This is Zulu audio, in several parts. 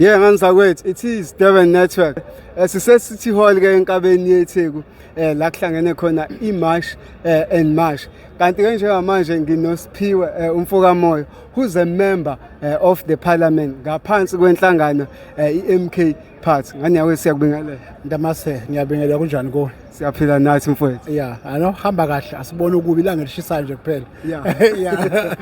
Yeah, nganzakwethu, it is Durban Network. Sise-City Hall ke enkabeni yeTheku, la kuhlangene khona iMarch and March. Kanti ke njengamanje nginosiphiwe umfoka Moyo, who's a member of the parliament ngaphansi kwenhlangano iMK Party. Ngani yawe siyakubingelela. Ndamase ngiyabingelela kunjani ko? Siyaphila nathi mfowethu. Yeah, hamba kahle asibone ukubi ilanga lishisayo nje kuphela. Yeah.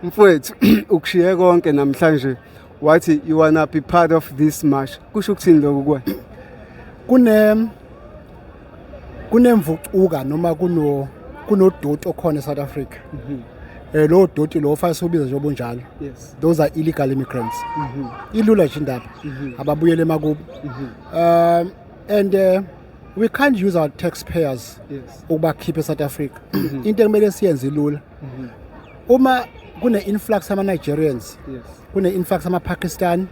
Mfowethu, ukushiye konke namhlanje wathi you wanna be part of this march. Kusho ukuthini lokho kuwe? Kunemvucuka noma kunodoti okhona eSouth Africa. Lo doti lo ufase ubiza nje obunjalo. Yes. Those are illegal immigrants. Ilula nje indaba. Ababuyele emakubo. And we can't use our taxpayers ukubakhipha eSouth Africa. Into ekumele siyenze ilula. Uma kune influx ama Nigerians, kune influx ama Pakistan,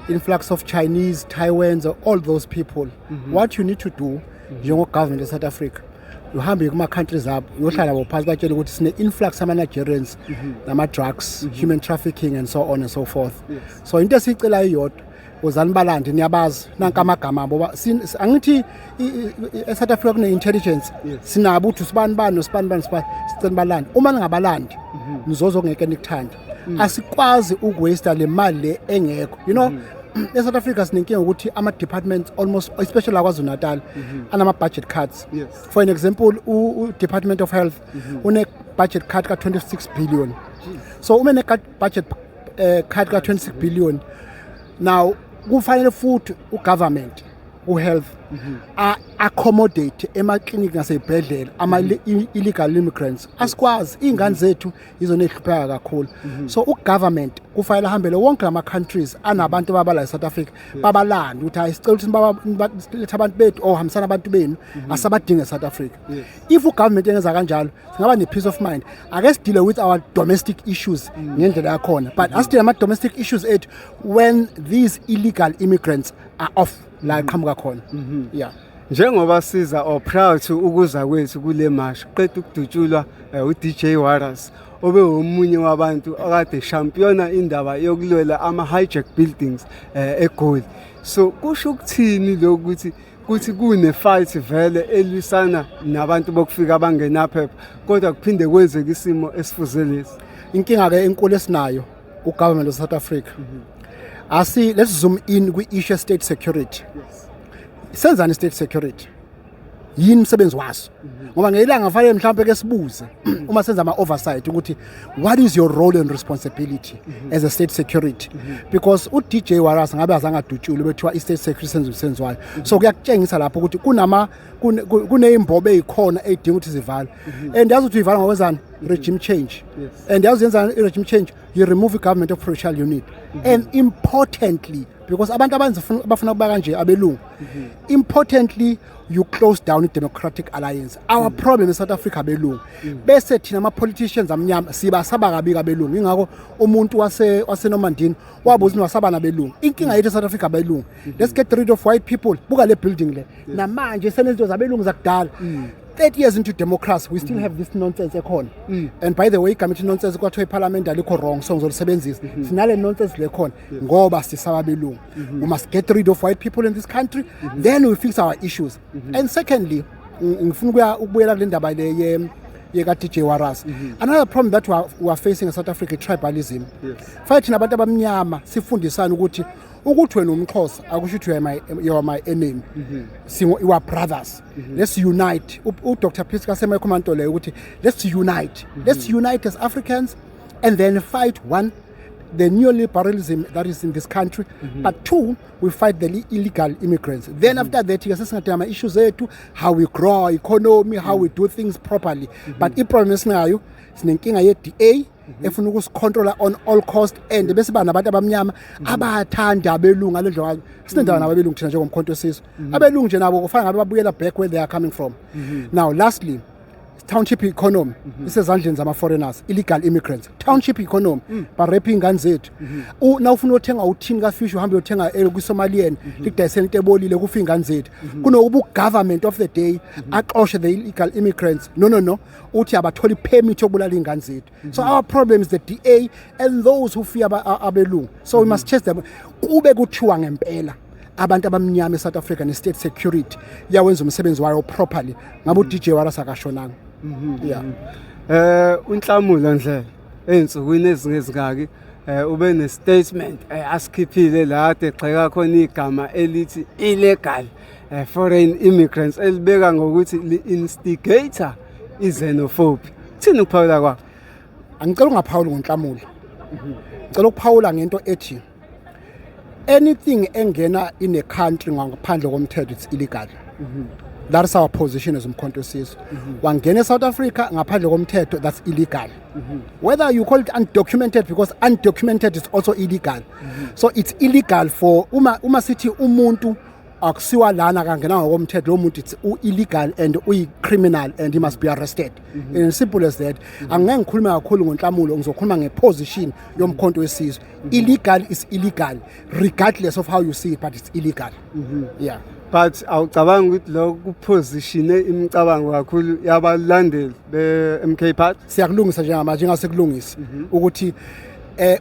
influx of Chinese, Taiwans, all those people. What you need to do njengo government of South Africa, uhambe kuma countries up, uyohlala bophansi batshela ukuthi sine influx ama Nigerians, nama drugs, human trafficking and so on and so forth. So into esicela iyodwa uzanibalande niyabazi nanka amagama ngoba angithi eSouth Africa kune intelligence sinabo ukuthi sibanibani nosibani sicela uma ningabalandi nizozo ngeke nikuthanda asikwazi ukuwaste le mali le engekho eSouth Africa sinenkinga ukuthi ama departments almost especially kwaZulu Natal anama budget cuts. For an example Department of Health une budget cut ka 26 billion. So uma ne budget cut ka 26 billion now kufanele futhi ugovernment uhealth accommodate emaclinic nasezibhedlela ama illegal immigrants asikwazi ingane zethu izona ehlupheka kakhulu. So ugovernment kufanele ahambele wonke ama countries anabantu babala eSouth Africa babalanda ukuthi ayisicela ukuthi letha abantu bethu ohambisana abantu benu asabadinga eSouth Africa. If ugovernment engenza kanjalo singaba ne peace of mind. Ake deal with our domestic issues ngendlela yakhona, but as deal ama domestic issues ethu when these illegal immigrants are off la qhamuka khona. Yeah. Njengoba siza or proud ukuza kwethu kule march qeda ukudutshulwa uDJ Warras obe umunye wabantu akade championa indaba yokulwela ama hijack buildings eGoli. So kusho ukuthini lokuthi kune fight vele elwisana nabantu bokufika abangenaphepha kodwa kuphinde kwenzeke isimo esifuze lesi. Inkinga ke enkulu esinayo ugovernment of South Africa. Let's zoom in kwi issue state security. Senzani state security? Yini umsebenzi waso? Ngoba ngelanga kufanele mhlawumbe ke sibuze uma senza ama oversight ukuthi what is your role and responsibility as a state security? Because uDJ Warras ngabe azange adutshule bethiwa istate security senziwayo. So kuyakutshengisa lapho ukuthi kuneyimbobe ezikhona edinga ukuthi zivalwe. And yazi ukuthi ivalwa ngokwenzani? Regime change. And yazi yenza regime change, you remove the government of provincial unit. And importantly, because abantu abafuna kuba kanje abelungu, importantly you close down the Democratic Alliance. Our problem in South Africa abelungu bese thina ama politicians amnyama siba saba kabi kabelungu. Ingakho umuntu wase Normandini wabuza wasaba nabelungu. Inkinga yethu South Africa abelungu. Let's get rid of white people. Buka le building le namanje senezinto zabelungu zakudala. 30 years into democracy, we still have this nonsense ekhona. And by the way, committee nonsense kwathiwa iparliament alikho wrong, so ngizolisebenzisa. Sinale nonsense lekhona ngoba sisaba belungu. We must get rid of white people in this country, then we fix our issues. And secondly, ngifuna ukubuyela kule ndaba le yeka DJ Warras. Another problem that we are facing in South Africa, tribalism. Fight nabantu abamnyama sifundisana ukuthi wena umXhosa akusho ukuthi you are my enemy. You are brothers. Let's unite. Dr. Priska sema ikhomando le ukuthi let's unite. Let's unite as Africans and then fight the neoliberalism that is in this country, but two, we fight the illegal immigrants. Then after that, you see ama issues ethu, how we grow our economy, how we do things properly. But the problem is now, sinenkinga ye DA efuna ukusicontrola on all cost, and bese bana abantu abamnyama abathanda abelungu alendlela sinendaba nabelungu thina njengomkhonto sizwe. Abelungu nje nabo kufana ngabe babuyela back where they are coming from. Now lastly, township economy isezandleni zama-foreigners, illegal immigrants. Township economy barepha iy'ngane zethu. Na ufuna uthenga uthini kafish uhambe uyothenga kwi-Somalian likudayisela into ebolile kufa iy'ngane zethu. Kunokuba u-government of the day axoshe the illegal immigrants. No. Uthi abatholi permit yokubulala iy'ngane zethu. So our problem is the DA and those who fear abelungu. So we must chase them. Kube kuthiwa ngempela abantu abamnyama eSouth Africa ne-state security yawenza umsebenzi wayo properly ngabe uDJ Wallace akashonanga. Unhlamulo Ndlela ey'nsukwini ezingezingaki ube ne-statement asikhiphile la ade egxeka khona igama elithi illegal foreign immigrants elibeka ngokuthi li-instigator i-xenophobia. Thini ukuphawula kwakho? Angicela ungaphawuli ngonhlamulo. Ngicela ukuphawula ngento ethi anything engena in a country ngaphandle komthetho it's illegal. That is our position as Umkhonto Wesizwe. Wangena eSouth Africa ngaphandle komthetho, that's illegal. Whether you call it undocumented, because undocumented is also illegal. So it's illegal for uma sithi umuntu akusiwa lana kangena ngokomthetho lo muntu it's illegal and criminal and he must be arrested. And as simple as that. Angeke ngikhulume kakhulu ngonhlamulo, ngizokhuluma ngeposition yomkhonto wesizwe. Illegal is illegal regardless of how you see it, but it's illegal. Yeah. But awucabanga ukuthi lo kupositione imicabango kakhulu yabalandeli be-MK Party? Siyakulungisa njengasekulungisa ukuthi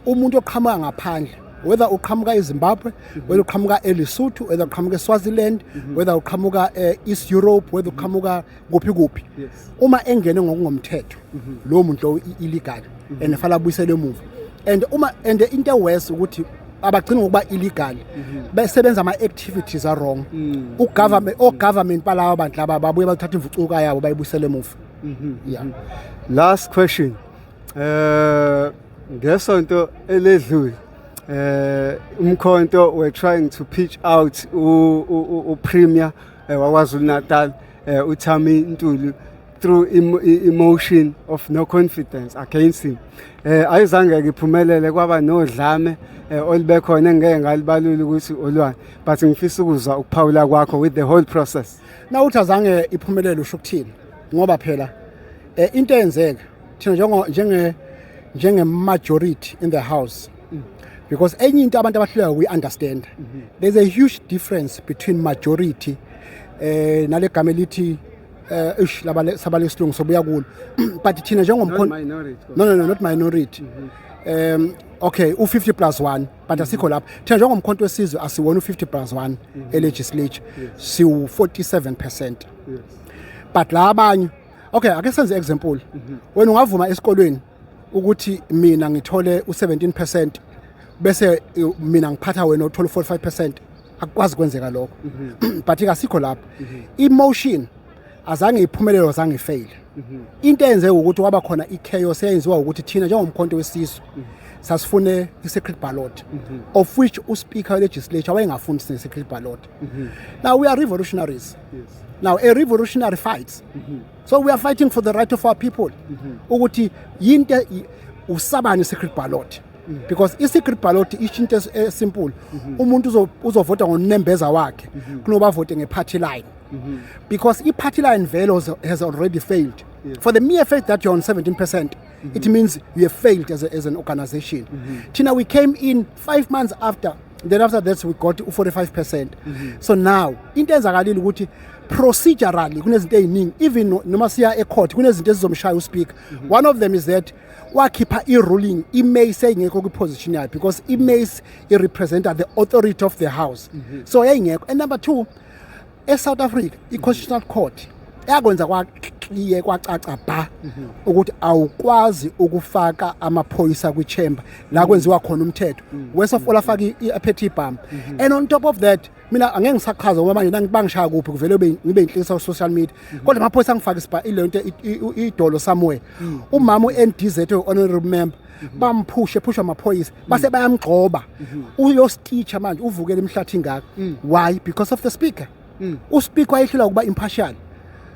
umuntu oqhamuka ngaphandle, whether uqhamuka eZimbabwe, whether uqhamuka eLesotho, whether uqhamuka eSwaziland, whether uqhamuka East Europe, whether uqhamuka kuphi, uma engene ngokungomthetho lo muntu lo illegal and fala buyisele emuva. And into worse ukuthi abagcina ngokuba illegal besebenza ama-activities are wrong. Government balawa abantu laba babuye bathatha imvucuka yabo bayibuyisele emuva. Last question. Ngesonto eledlule Umkhonto were trying to pitch out Premier waKwaZulu Natal uThami Ntuli through emotion of no confidence against him. Ayizange ngiphumelele kwaba nodlame olubekhona engeke ngalibalula ukuthi olwani, but ngifisa ukuzwa ukuphawula kwakho with the whole process. Na uthi azange iphumelele usho ukuthini? Ngoba phela into eyenzeka thina njenge majority in the house, because enye into abantu abahluleka we understand there's a huge difference between majority nale gama elithi sabale isilungu sobuya kulo, but thina njengomkhonto not minority. Okay, u50+1 but asikho lapha. Thina njengomkhonto wesizwe asiwona u50+1 elegislature, siwu47%. But la abanye, okay, ake senze example. Wena ungavuma esikolweni ukuthi mina ngithole u17% bese mina ngiphatha wena uthola u45%, akwazi kwenzeka lokho. But asikho lapha. Emotion azange iphumelelo azange ifail. Into eyenzeka ukuthi kwaba khona ichaos eyenziwa ukuthi thina njengomkhonto wesizwe sasifune i-secret ballot, of which uspeaker legislature wayengafuni secret ballot. Now we are revolutionaries. Now a revolutionary fights. So we are fighting for the right of our people. Ukuthi yinte usabani secret ballot. Because i-secret ballot ishinto simple. Umuntu uzovota ngonembeza wakhe kunoba vote nge-party line. Because i-party line velo has already failed. For the mere fact that you're on 17%, it means you have failed as an organization. Tina, we came in 5 months after. Then after that we got 45%. So now into ezakalile ukuthi procedurally kunezinto eziningi, even noma siya ecourt kunezinto ezizomshaya uspeaker. One of them is that wakhipha i-ruling i-May sayingekho kwi-position yakhe, because i-May representa the authority of the house. So yayingekho. And number 2, eSouth Africa i-Constitutional Court yakwenza kwacaca ba ukuthi awukwazi ukufaka amaphoyisa kwi-chamber la kwenziwa khona umthetho. Worst of all afaka i-aphethe ibhamu. And on top of that, mina angeke ngisaqhaza ngoba manje bangishaya kuphi kuvele ngibe inhlisa social media, kodwa amaphoyisa angifaka ilento idolo somewhere. Umama uNDZ honorable member bamphusha amaphoyisa base bayamgcoba uyostitcha manje uvukele emhlathi ngaka. Why? Because of the speaker. Uspeaker wayehlula ukuba impartial.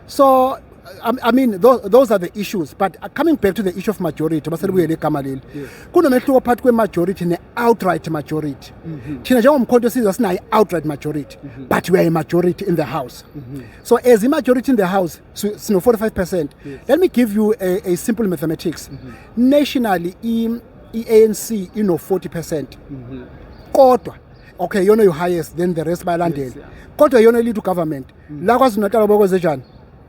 So I mean, those are the issues. But coming back to the issue of majority, kunomehluko phakathi kwe-majority ne-outright majority. Thina njengomkhonto wesizwe sinayo outright majority, but we are a majority in the house. So as a majority in the house, sino 45%. Let me give you a simple mathematics. Nationally, ANC ino 40%. Kodwa, okay, you know you're highest, then the rest by landed. Kodwa you know lead to government. La KwaZulu-Natal bakwenze njani?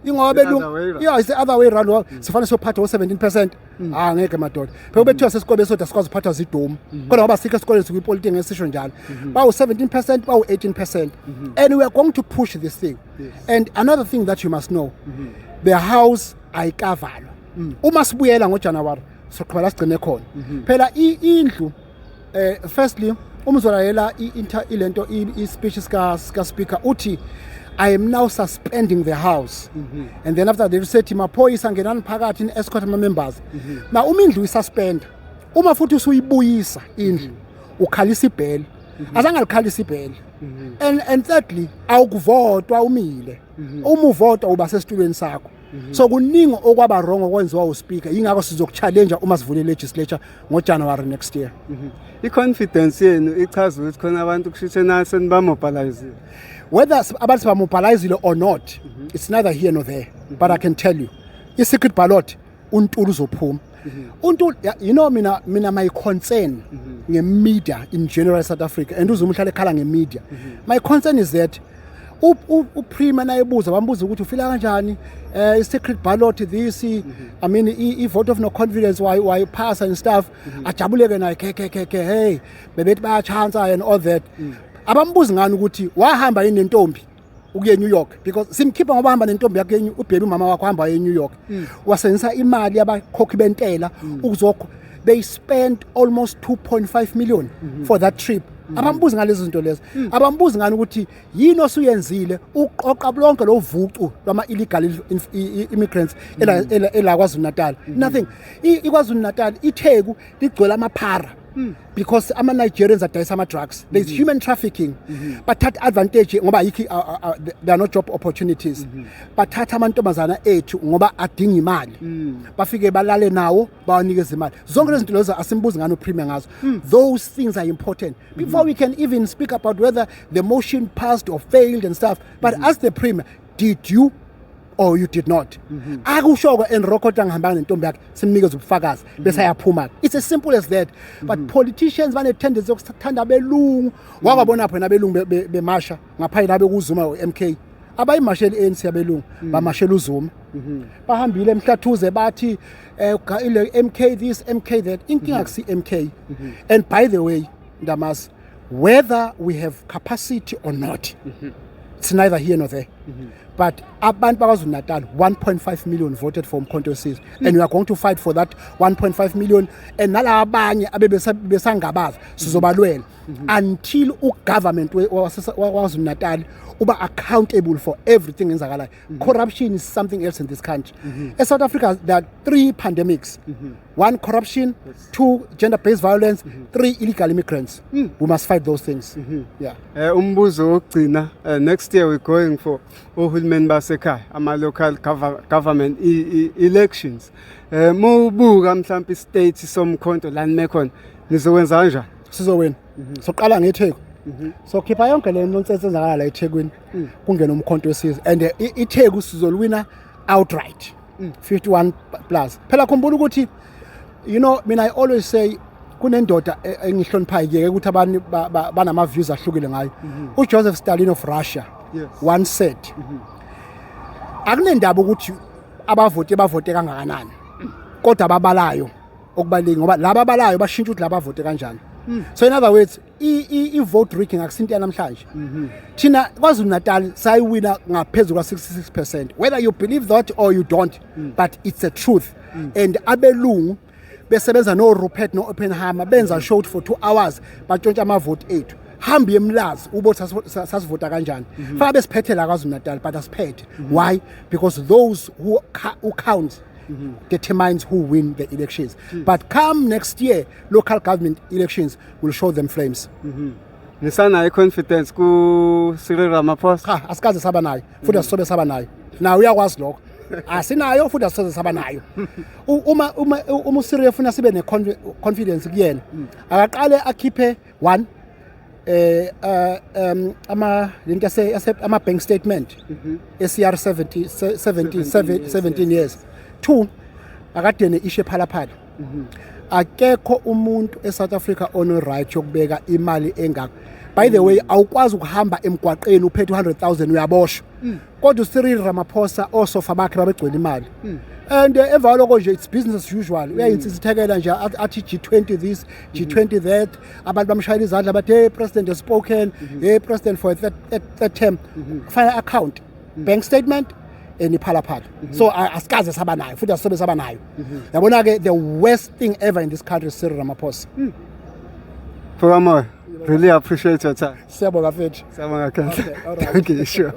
Yeah, it's the other way around. Sifana sophatha 17%. Ngeke madoda. Phela bethiwa sesikole soda sikwazi uphatha zidomu. Kodwa ngoba sikho esikole sikwipolitiki ngesisho njalo. Bawu 17%, bawu 18%. And we are going to push this thing. And another thing that you must know, the house ayikavalwa. Uma sibuyela ngoJanuary, soqhubeka sigcine khona. Phela indlu firstly umzolayela ilento i-speech ka speaker uthi I am now suspending the house. And then after they said maphoyisa ngenani phakathi in escort ama members. Now umindlu isuspend. Uma futhi usuyibuyisa indlu ukhalisa ibhele. Azange likhalisa ibhele. And thirdly awukuvotwa umile. Uma uvotwa uba sesitulweni sakho. So kuningi okwaba wrong okwenziwa uspeaker ingakho sizokuchallenge uma sivule legislature ngoJanuary next year. I-confidence yenu ichaza ukuthi khona abantu kushithe naseni bamobilize. Whether abantu bamobilize or not, it's neither here nor there. But I can tell you, i-secret ballot uNtuli uzophuma. uNtuli, you know mina my concern nge-media in general South Africa and uZuma uhlale ekhala nge-media. My concern is that uPrima nayibuza bambuza ukuthi ufila kanjani i-secret ballot this I mean i-vote of no confidence why pass and stuff ajabuleke naye ke hey bebethi bayachansa and all that. Abambuza ngani ukuthi wahamba yini nentombi ukuye New York because simkhipha ngoba hamba nentombi yakhe uBaby umama wakho hamba eNew York wasebenzisa imali yabakhokhi bentela ukuzokho. They spent almost 2.5 million for that trip. Abambuza ngalezi zinto lezi abambuza ngani ukuthi yini osuyenzile uqoqa lonke lo vucu lama illegal immigrants ela KwaZulu-Natal. Nothing. iKwaZulu Natal iTheku ligcwele amaphara because ama Nigerians are dayisa ama drugs. There's human trafficking. But that advantage ngoba there are no job opportunities. But thatha amantombazana ethu ngoba adinga imali. Bafike balale nawo bawanikeza imali. Zonke lezi zinto lezo asimbuzi ngani uPrima ngazo. Those things are important before we can even speak about whether the motion passed or failed and stuff. But as the Prima, did you or you did not? Akusho and Rokota ngihamba nentombi yakhe simnikeza ubufakazi bese ayaphuma. It's as simple as that. But politicians bane tendency yokuthanda belungu wababona phela belungu bemasha ngaphandle labe kuZuma uMK. Abayimashela ANC yabelungu bamashela uZuma. Bahambile emhlathuze bathi ile MK this MK that inkinga kusi MK. And by the way, Damas, whether we have capacity or not, it's neither here nor there. But abantu bakwaZulu-Natal 1.5 million voted for Umkhonto wesizwe and we are going to fight for that 1.5 million and nalabanye abebesangabaza sizobalwela until ugovernment waKwaZulu-Natal uba accountable for everything enzakalayo. Corruption is something else in this country. In South Africa there are 3 pandemics. 1 corruption, 2 gender-based violence, 3 illegal immigrants. We must fight those things. Yeah. Umbuzo wokugcina, next year we're going for uhulumeni basekhaya ama local government elections. Mawubuka mhlawumbe state somkhonto la nimekhona nizokwenza kanjani? Sizowena. Soqala ngeTheku. So khipha yonke le nonsense enzakala la eThekwini kungena Umkhonto wesizwe and iTheku sizolwina outright 51 plus. Phela khumbula ukuthi you know mina I always say kunendoda engihloniphayo ke ukuthi abantu banama views ahlukile ngayo. uJoseph Stalin of Russia once said akunendaba ukuthi abavote kangakanani kodwa ababalayo okubaleki ngoba laba abalayo bashintsha ukuthi laba vote kanjani. So in other words i-vote rigging akusinto namhlanje. Thina KwaZulu-Natal sayiwina ngaphezulu ka66%. Whether you believe that or you don't, but it's a truth. And abelungu besebenza no Rupert no Oppenheimer benza showed for 2 hours batshontsha ama vote ethu. Hambi emlazi ubothi sasivota kanjani. Fa besiphethe la KwaZulu-Natal but asiphethe. Why? Because those who count determines who win the elections. But come next year, local government elections will show them flames. Nisana confidence ku Cyril Ramaphosa. Asikaze saba nayo. Futhi asisobe saba nayo. Now uyakwazi lokho. asinayo futhi asisoze saba nayo. Uma uSiriya ufuna sibe ne confidence kuyena akaqale akhiphe one lento ama bank statement eCR 17 years. 2 akade ne issue phalaphala. Akekho umuntu eSouth Africa ono right yokubeka imali engaka. By the way, awukwazi ukuhamba emgwaqeni uphethe 100,000 uyaboshwa. Kodwa uCyril Ramaphosa osofa bakhe babegcwele imali. And emva lokho nje it's business as usual. Uyayinsizithekela nje athi G20 this, G20 that. Abantu bamshayela izandla bathi hey president has spoken, hey president for that term. Final account, bank statement eniphalaphala. So asikaze saba nayo futhi asisobe saba nayo. Yabona ke the worst thing ever in this country is Cyril Ramaphosa. Programmer, really appreciate your time. Siyabonga mfethu. Siyabonga kahle. Thank you, sure.